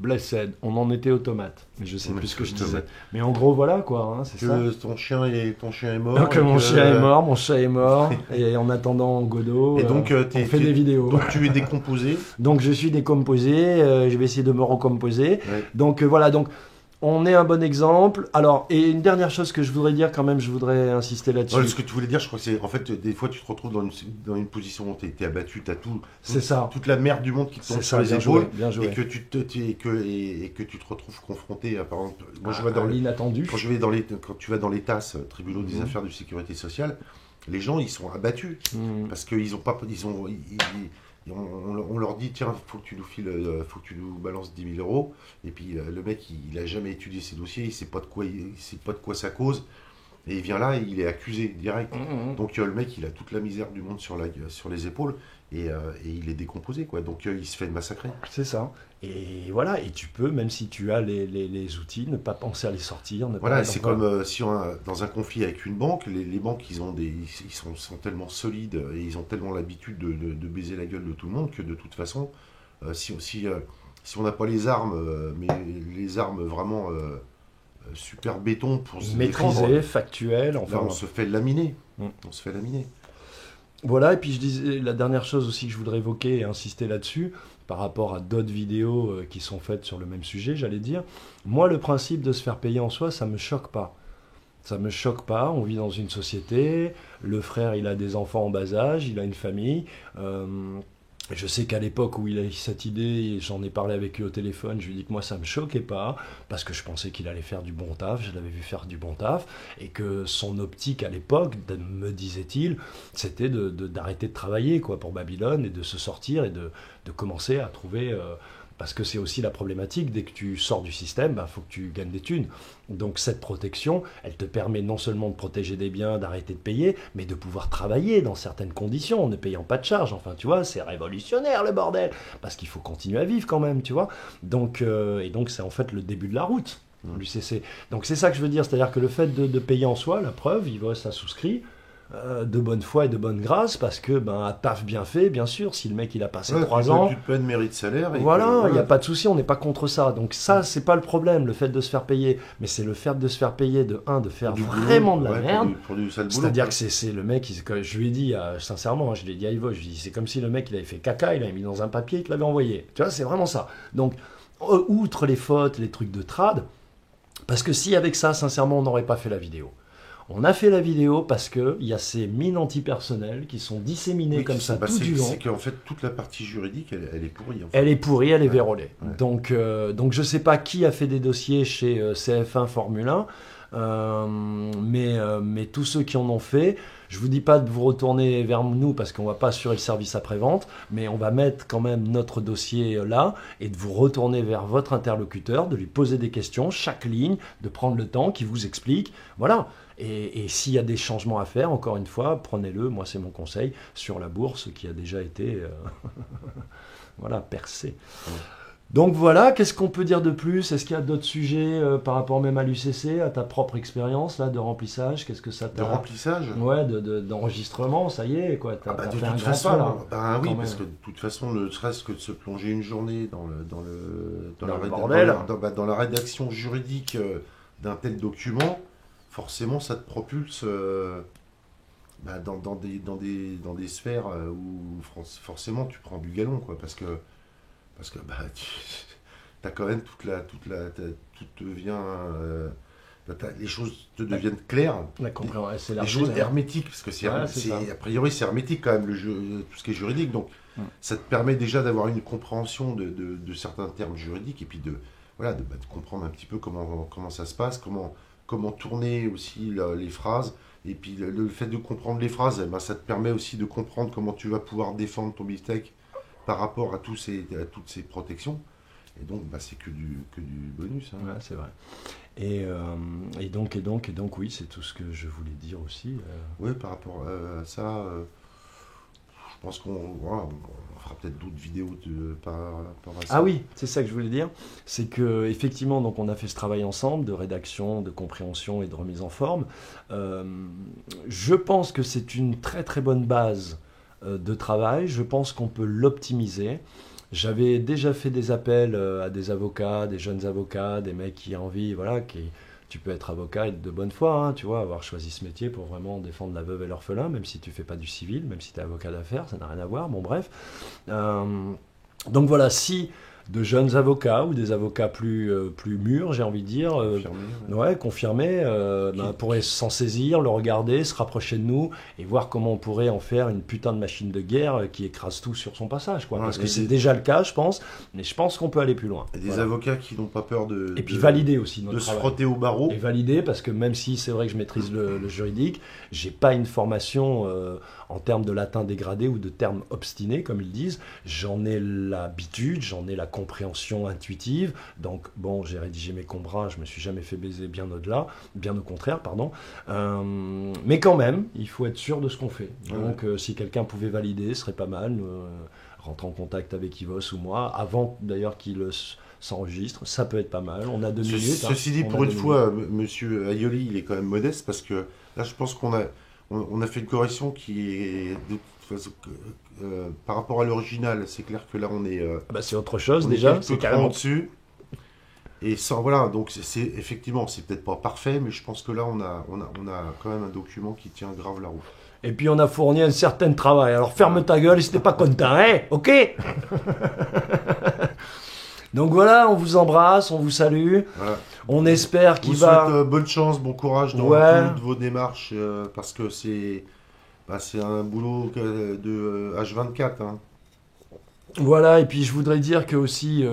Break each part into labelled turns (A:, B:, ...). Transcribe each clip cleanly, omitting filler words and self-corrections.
A: blessed, on en était automate. Mais je sais
B: Ouais,
A: plus ce que je disais.
B: automate.
A: Mais en gros, voilà quoi, hein, c'est ça.
B: Que ton chien est mort.
A: Que
B: et
A: mon
B: que-
A: chien est mort, mon chat est mort, et en attendant Godot,
B: Et donc,
A: on fait des vidéos.
B: Donc tu es décomposé.
A: Donc je suis décomposé, je vais essayer de me recomposer.
B: Ouais.
A: Donc voilà, donc on est un bon exemple. Alors, et une dernière chose que je voudrais dire quand même, je voudrais insister là-dessus.
B: Ouais, ce que tu voulais dire, je crois que c'est en fait des fois tu te retrouves dans une position où tu es abattu, tu as
A: C'est ça.
B: toute la merde du monde qui te tombe
A: C'est
B: sur
A: ça,
B: les
A: bien
B: épaules
A: joué, bien joué.
B: et que tu te retrouves confronté à, par exemple, moi je
A: À
B: vois dans
A: l'inattendu.
B: quand tu vas dans les TAS, tribunaux des affaires de sécurité sociale, les gens ils sont abattus
A: Mhm.
B: parce qu'ils ont pas on leur dit tiens faut que tu nous files, faut que tu nous balances 10 000 euros et puis le mec il a jamais étudié ses dossiers, il sait pas de quoi ça cause et il vient là et il est accusé direct.
A: Mhm.
B: Donc le mec il a toute la misère du monde sur les épaules et il est décomposé quoi, donc il se fait massacrer.
A: C'est ça. Et voilà, et tu peux, même si tu as les outils, ne pas penser à les sortir.
B: Voilà, c'est comme si dans un conflit avec une banque, les banques ils sont tellement solides et ils ont tellement l'habitude de baiser la gueule de tout le monde que de toute façon, si on n'a pas les armes, mais les armes vraiment super béton pour se
A: Maîtrisé,
B: défendre,
A: factuel, enfin.
B: là on se fait laminer.
A: Mm.
B: On se fait laminer.
A: Voilà, et puis je disais, la dernière chose aussi que je voudrais évoquer et insister là-dessus, par rapport à d'autres vidéos qui sont faites sur le même sujet, j'allais dire, moi le principe de se faire payer en soi, ça me choque pas. Ça me choque pas, on vit dans une société, le frère il a des enfants en bas âge, il a une famille. Je sais qu'à l'époque où il a eu cette idée, j'en ai parlé avec lui au téléphone, je lui ai dit que moi ça me choquait pas, parce que je pensais qu'il allait faire du bon taf, je l'avais vu faire du bon taf, et que son optique à l'époque, me disait-il, c'était d'arrêter de travailler quoi, pour Babylone, et de se sortir, et de commencer à trouver... parce que c'est aussi la problématique, dès que tu sors du système, il faut que tu gagnes des thunes. Donc cette protection, elle te permet non seulement de protéger des biens, d'arrêter de payer, mais de pouvoir travailler dans certaines conditions, en ne payant pas de charges. Enfin, tu vois, c'est révolutionnaire le bordel, parce qu'il faut continuer à vivre quand même, tu vois. Donc, et donc c'est en fait le début de la route, l'UCC. Donc c'est ça que je veux dire, c'est-à-dire que le fait de payer en soi, la preuve, Yves a souscrit, de bonne foi et de bonne grâce, parce que un taf bien fait, bien sûr, si le mec il a passé 3 ans,
B: Tu te peines mérite salaire.
A: voilà, il n'y a pas de souci, on n'est pas contre ça. Donc ça, c'est pas le problème, le fait de se faire payer, mais c'est le fait de se faire payer de faire vraiment de la merde.
B: Pour du sale boulot.
A: C'est-à-dire que c'est le mec, je lui ai dit, sincèrement, je l'ai dit à Ivo, je lui ai dit, c'est comme si le mec il avait fait caca, il l'avait mis dans un papier, il te l'avait envoyé. Tu vois, c'est vraiment ça. Donc, outre les fautes, les trucs de trad, parce que si avec ça, sincèrement, on n'aurait pas fait la vidéo. On a fait la vidéo parce qu'il y a ces mines antipersonnelles qui sont disséminées comme ça tout du long.
B: C'est qu'en fait, toute la partie juridique, elle est pourrie. En fait.
A: Elle est pourrie, elle est vérolée.
B: Ouais.
A: Donc je ne sais pas qui a fait des dossiers chez CF1 Formule 1, mais tous ceux qui en ont fait, je ne vous dis pas de vous retourner vers nous parce qu'on ne va pas assurer le service après-vente, mais on va mettre quand même notre dossier là et de vous retourner vers votre interlocuteur, de lui poser des questions, chaque ligne, de prendre le temps qui vous explique. Voilà. Et s'il y a des changements à faire, encore une fois, prenez-le, moi c'est mon conseil, sur la bourse qui a déjà été voilà, percée. Ouais. Donc voilà, qu'est-ce qu'on peut dire de plus? Est-ce qu'il y a d'autres sujets par rapport même à l'UCC, à ta propre expérience là, de remplissage? Qu'est-ce que ça t'a...
B: De remplissage?
A: Ouais, d'enregistrement, ça y est, quoi. T'as fait un grand
B: pas, là. Oui,
A: quand
B: parce
A: même.
B: que de toute façon, ne serait-ce que de se plonger une journée dans la rédaction juridique d'un tel document, forcément, ça te propulse dans des sphères où forcément tu prends du galon, quoi, parce que tu as quand même tout devient, les choses te deviennent claires,
A: c'est
B: les choses hermétiques, parce que a priori c'est hermétique quand même le jeu, tout ce qui est juridique, donc ça te permet déjà d'avoir une compréhension de certains termes juridiques et puis de comprendre un petit peu comment ça se passe, comment tourner aussi les phrases. Et puis le fait de comprendre les phrases, ça te permet aussi de comprendre comment tu vas pouvoir défendre ton beefsteak par rapport à toutes ces protections. Et donc c'est que du bonus. Hein.
A: Ouais, c'est vrai. Et donc oui, c'est tout ce que je voulais dire aussi.
B: Oui, par rapport à ça, je pense qu'on fera peut-être d'autres vidéos par rapport à ça.
A: Ah oui, c'est ça que je voulais dire. C'est que effectivement, donc on a fait ce travail ensemble de rédaction, de compréhension et de remise en forme. Je pense que c'est une très très bonne base de travail. Je pense qu'on peut l'optimiser. J'avais déjà fait des appels à des avocats, des jeunes avocats, des mecs qui ont envie, voilà, tu peux être avocat et être de bonne foi, hein, tu vois, avoir choisi ce métier pour vraiment défendre la veuve et l'orphelin, même si tu fais pas du civil, même si tu es avocat d'affaires, ça n'a rien à voir, bon bref. Donc voilà, si de jeunes avocats ou des avocats plus mûrs, j'ai envie de dire, confirmés, pourraient s'en saisir, le regarder, se rapprocher de nous et voir comment on pourrait en faire une putain de machine de guerre qui écrase tout sur son passage, quoi. Parce que c'est déjà le cas, je pense, mais je pense qu'on peut aller plus loin.
B: Et des avocats qui n'ont pas peur
A: et puis valider aussi notre
B: se frotter au barreau.
A: Et valider, parce que même si c'est vrai que je maîtrise le juridique, j'ai pas une formation en termes de latin dégradé ou de termes obstinés, comme ils disent. J'en ai l'habitude, j'en ai la compréhension intuitive. Donc, bon, j'ai rédigé mes combras, je me suis jamais fait baiser, bien au-delà, bien au contraire, pardon. Mais quand même, il faut être sûr de ce qu'on fait. Donc, si quelqu'un pouvait valider, ce serait pas mal. Rentrer en contact avec Yvos ou moi, avant d'ailleurs qu'il s'enregistre, ça peut être pas mal. On a 2 minutes.
B: Ceci dit, pour une fois, Monsieur Aioli, il est quand même modeste, parce que là, je pense qu'on a fait une correction qui est de toute façon, par rapport à l'original. C'est clair que là, on est.
A: C'est autre chose déjà.
B: C'est carrément dessus. Et sans, voilà, donc effectivement, c'est peut-être pas parfait, mais je pense que là, on a quand même un document qui tient grave la route.
A: Et puis on a fourni un certain travail. Alors ferme ta gueule si t'es pas content, hein, ok. Donc voilà, on vous embrasse, on vous salue. Voilà. On espère qu'il va...
B: souhaite bonne chance, bon courage dans toutes vos démarches, parce que c'est un boulot de H24. Hein.
A: Voilà, et puis je voudrais dire que aussi...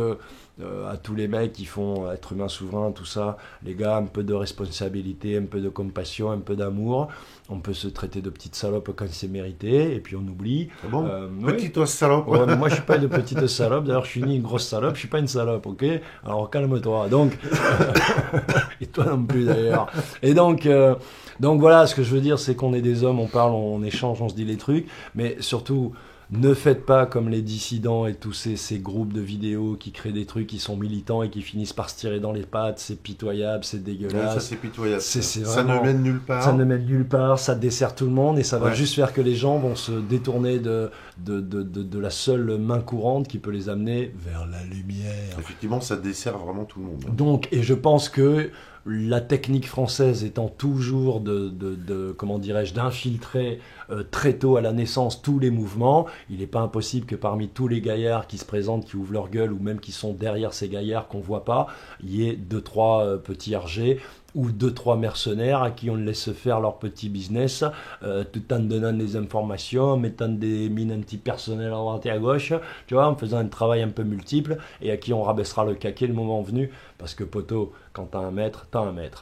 A: à tous les mecs qui font être humain souverain, tout ça, les gars, un peu de responsabilité, un peu de compassion, un peu d'amour. On peut se traiter de petite salope quand c'est mérité, et puis on oublie.
B: C'est bon, petite salope.
A: Ouais, mais moi, je suis pas une petite salope. D'ailleurs, je suis ni une grosse salope, je suis pas une salope, ok? Alors calme-toi. Donc, et toi non plus d'ailleurs. Et donc voilà, ce que je veux dire, c'est qu'on est des hommes, on parle, on échange, on se dit les trucs, mais surtout. Ne faites pas comme les dissidents et tous ces groupes de vidéos qui créent des trucs qui sont militants et qui finissent par se tirer dans les pattes. C'est pitoyable, c'est dégueulasse.
B: Ouais, ça, c'est pitoyable.
A: Ça
B: ne mène nulle part.
A: Ça ne mène nulle part, ça dessert tout le monde et ça va juste faire que les gens vont se détourner de la seule main courante qui peut les amener vers la lumière.
B: Effectivement, ça dessert vraiment tout le monde.
A: Donc, et je pense que la technique française étant toujours comment dirais-je, d'infiltrer très tôt à la naissance tous les mouvements, il n'est pas impossible que parmi tous les gaillards qui se présentent, qui ouvrent leur gueule, ou même qui sont derrière ces gaillards qu'on ne voit pas, il y ait 2-3 petits RG ou 2-3 mercenaires à qui on laisse faire leur petit business, tout en donnant des informations, en mettant des mines anti-personnelles à droite et à gauche, tu vois, en faisant un travail un peu multiple, et à qui on rabaissera le caquet le moment venu, parce que poteau, quand t'as un maître,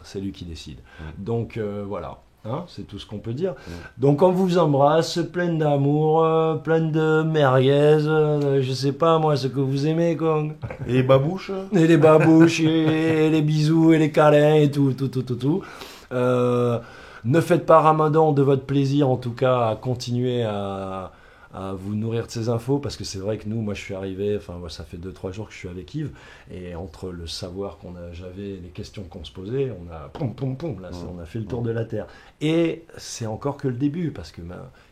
A: c'est lui qui décide. Donc voilà. Hein, c'est tout ce qu'on peut dire. Donc on vous embrasse, plein d'amour, plein de merguez, je sais pas moi ce que vous aimez, Kong.
B: Et les babouches.
A: Et les babouches, et les bisous, et les câlins, et tout. Ne faites pas Ramadan de votre plaisir, en tout cas, à continuer à vous nourrir de ces infos, parce que c'est vrai que nous, moi je suis arrivé, moi ça fait 2-3 jours que je suis avec Yves, et entre le savoir j'avais, les questions qu'on se posait, on a on a fait le tour de la Terre. Et c'est encore que le début, parce que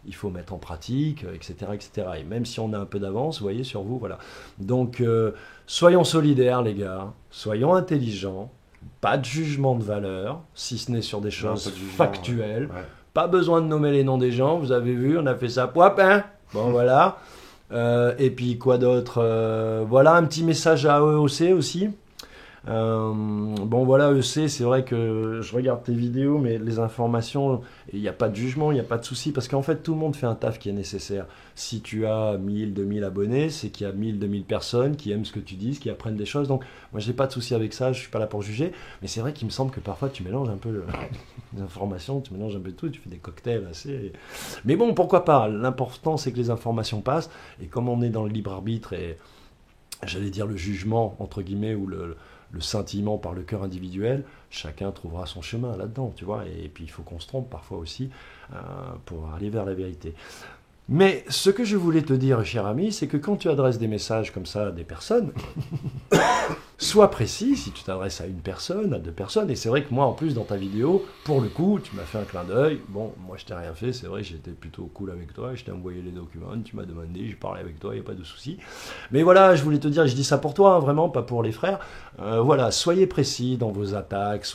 A: il faut mettre en pratique, etc., etc. Et même si on a un peu d'avance, vous voyez, sur vous, voilà. Donc, soyons solidaires, les gars, soyons intelligents, pas de jugement de valeur, si ce n'est sur des choses factuelles, pas besoin de nommer les noms des gens, vous avez vu, on a fait ça, poipin. Bon, voilà. Et puis, quoi d'autre? Voilà, un petit message à EOC aussi. Bon, voilà, EC, c'est vrai que je regarde tes vidéos, mais les informations, il n'y a pas de jugement, il n'y a pas de souci, parce qu'en fait, tout le monde fait un taf qui est nécessaire. Si tu as 1000, 2000 abonnés, c'est qu'il y a 1000, 2000 personnes qui aiment ce que tu dis, qui apprennent des choses. Donc, moi, je n'ai pas de souci avec ça, je ne suis pas là pour juger, mais c'est vrai qu'il me semble que parfois, tu mélanges un peu les informations, tu mélanges un peu tout, tu fais des cocktails assez... Mais bon, pourquoi pas? L'important, c'est que les informations passent, et comme on est dans le libre arbitre et, j'allais dire, le jugement, entre guillemets, ou le scintillement par le cœur individuel, chacun trouvera son chemin là-dedans, tu vois, et puis il faut qu'on se trompe parfois aussi pour aller vers la vérité. Mais ce que je voulais te dire, cher ami, c'est que quand tu adresses des messages comme ça à des personnes, Sois précis si tu t'adresses à une personne, à 2 personnes. Et c'est vrai que moi, en plus, dans ta vidéo, pour le coup, tu m'as fait un clin d'œil. Bon, moi, je t'ai rien fait. C'est vrai, j'étais plutôt cool avec toi. Je t'ai envoyé les documents, tu m'as demandé, j'ai parlé avec toi, il n'y a pas de souci. Mais voilà, je voulais te dire, je dis ça pour toi, hein, vraiment, pas pour les frères. Voilà, soyez précis dans vos attaques.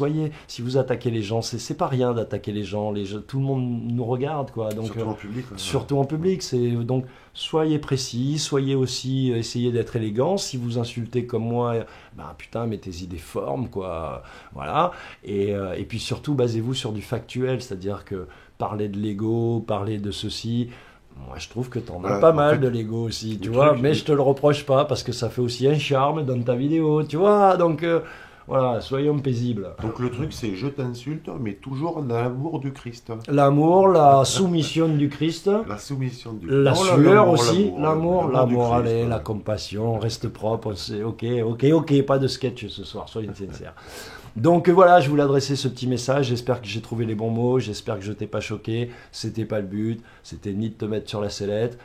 A: Si vous attaquez les gens, c'est pas rien d'attaquer les gens. Tout le monde nous regarde, quoi. Donc,
B: surtout en public.
A: Surtout en public. Donc, soyez précis, soyez aussi, essayez d'être élégant. Si vous insultez comme moi, ben putain, mettez-y des formes, quoi. Voilà. Et puis surtout, basez-vous sur du factuel, c'est-à-dire que parler de l'ego, parler de ceci. Moi, je trouve que t'en as pas mal de l'ego aussi, tu vois. Mais je te le reproche pas parce que ça fait aussi un charme dans ta vidéo, tu vois. Donc voilà, soyons paisibles.
B: Donc le truc, c'est je t'insulte, mais toujours dans l'amour du Christ.
A: L'amour, la soumission du Christ.
B: La soumission du
A: Christ. La sueur aussi. L'amour, allez, la compassion, reste propre. C'est ok, pas de sketch ce soir, soyez sincères. Donc voilà, je voulais adresser ce petit message. J'espère que j'ai trouvé les bons mots. J'espère que je t'ai pas choqué. C'était pas le but. C'était ni de te mettre sur la sellette.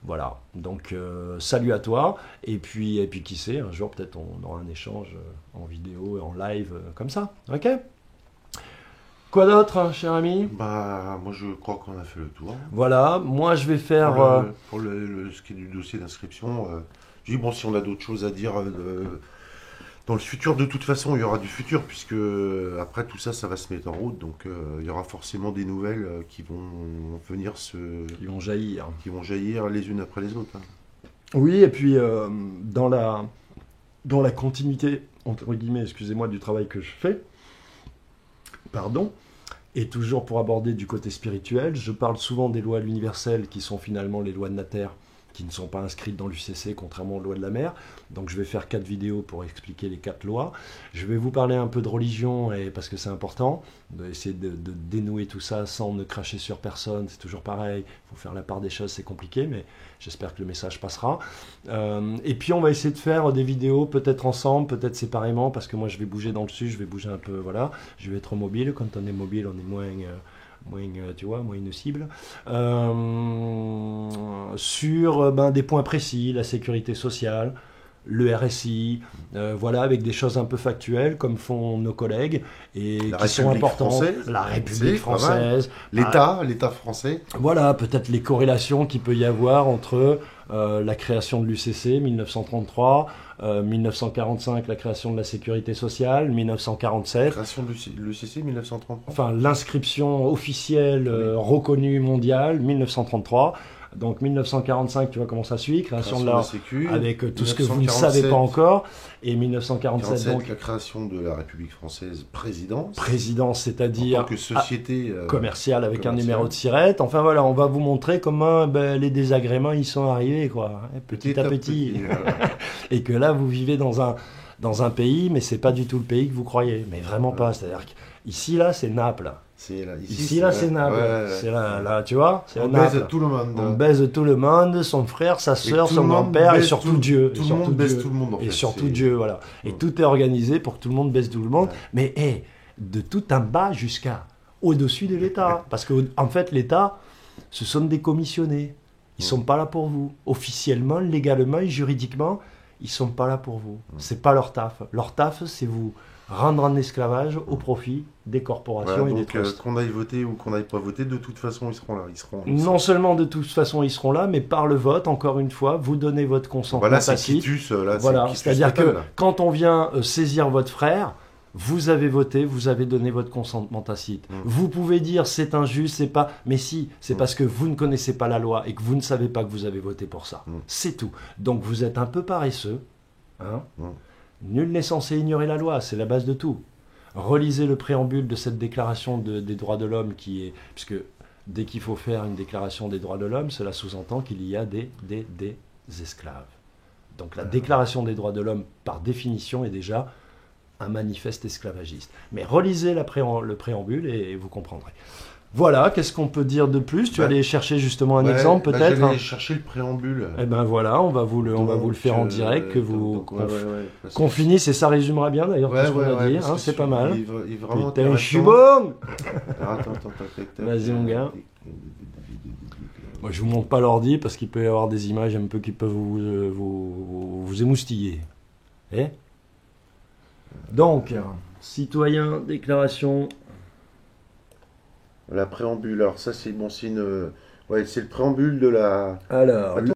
A: Voilà, donc salut à toi, et puis qui sait, un jour peut-être on aura un échange en vidéo, en live, comme ça, ok? Quoi d'autre, hein, cher ami?
B: Bah, moi je crois qu'on a fait le tour.
A: Voilà, moi je vais faire...
B: Pour ce qui est du dossier d'inscription, je dis bon, si on a d'autres choses à dire... Dans le futur, de toute façon, il y aura du futur, puisque après tout ça, ça va se mettre en route. Donc il y aura forcément des nouvelles qui vont venir
A: qui vont jaillir.
B: Qui vont jaillir les unes après les autres. Hein.
A: Oui, et puis dans la continuité, entre guillemets, excusez-moi, du travail que je fais, et toujours pour aborder du côté spirituel, je parle souvent des lois de l'universel qui sont finalement les lois de la Terre, qui ne sont pas inscrites dans l'UCC, contrairement aux lois de la mer. Donc je vais faire 4 vidéos pour expliquer les 4 lois. Je vais vous parler un peu de religion, parce que c'est important, d'essayer de dénouer tout ça sans ne cracher sur personne, c'est toujours pareil, il faut faire la part des choses, c'est compliqué, mais j'espère que le message passera. Et puis on va essayer de faire des vidéos, peut-être ensemble, peut-être séparément, parce que moi je vais bouger dans le sud, je vais bouger un peu, voilà, je vais être mobile. Quand on est mobile, on est moins une cible, sur des points précis, la sécurité sociale, le RSI, voilà, avec des choses un peu factuelles, comme font nos collègues, et qui sont importantes. La République française.
B: L'État français.
A: Voilà, peut-être les corrélations qu'il peut y avoir entre la création de l'UCC, 1933, 1945, la création de la sécurité sociale, 1947.
B: La création de l'UCC, 1933.
A: Enfin, l'inscription officielle reconnue mondiale, 1933. Donc 1945, tu vois comment ça suit, création de la Sécu, avec tout ce que vous ne savez pas encore. Et 1947, donc
B: la création de la République française, présidence.
A: Présidence, c'est-à-dire
B: en tant que société
A: commerciale avec un numéro de SIRET. Enfin voilà, on va vous montrer comment les désagréments ils sont arrivés, quoi, petit à petit. Et que là, vous vivez dans un pays, mais c'est pas du tout le pays que vous croyez, mais vraiment pas. C'est-à-dire qu'ici, là, c'est Naples. Ici, là, c'est Naples. C'est là, tu vois,
B: on baise tout le monde.
A: On baise tout le monde, son frère, sa sœur, son grand-père, et surtout Dieu.
B: Tout le monde baise tout le monde, en fait.
A: Et surtout Dieu, voilà. Et tout est organisé pour que tout le monde baise tout le monde. Mais de tout en bas jusqu'à au-dessus de l'État. Parce qu'en fait, l'État, ce sont des commissionnés. Ils ne sont pas là pour vous. Officiellement, légalement et juridiquement, ils ne sont pas là pour vous. C'est pas leur taf. Leur taf, c'est vous rendre en esclavage au profit des corporations et des trusts.
B: Qu'on aille voter ou qu'on n'aille pas voter, de toute façon, ils seront là.
A: Non seulement de toute façon, ils seront là, mais par le vote, encore une fois, vous donnez votre consentement tacite. Voilà, c'est-à-dire que quand on vient saisir votre frère, vous avez voté, vous avez donné votre consentement tacite. Vous pouvez dire c'est injuste, c'est pas... Mais si, c'est parce que vous ne connaissez pas la loi et que vous ne savez pas que vous avez voté pour ça. C'est tout. Donc vous êtes un peu paresseux. Hein. Nul n'est censé ignorer la loi, c'est la base de tout. Relisez le préambule de cette déclaration des droits de l'homme qui est... Puisque dès qu'il faut faire une déclaration des droits de l'homme, cela sous-entend qu'il y a des esclaves. Donc la déclaration des droits de l'homme, par définition, est déjà un manifeste esclavagiste. Mais relisez le préambule et vous comprendrez. Voilà, qu'est-ce qu'on peut dire de plus? Tu allais chercher justement un exemple peut-être?
B: J'allais chercher le préambule.
A: Eh ben voilà, on va vous le faire en direct, qu'on finisse, et ça résumera bien d'ailleurs tout ce qu'on a dit, hein, c'est pas mal. Putain, je suis bon.
B: Attends.
A: Vas-y mon gars. Moi je vous montre pas l'ordi parce qu'il peut y avoir des images un peu qui peuvent vous émoustiller. Et donc, citoyen, déclaration.
B: La préambule. Alors ça, c'est bon, c'est une... ouais, c'est le préambule de la...
A: Alors,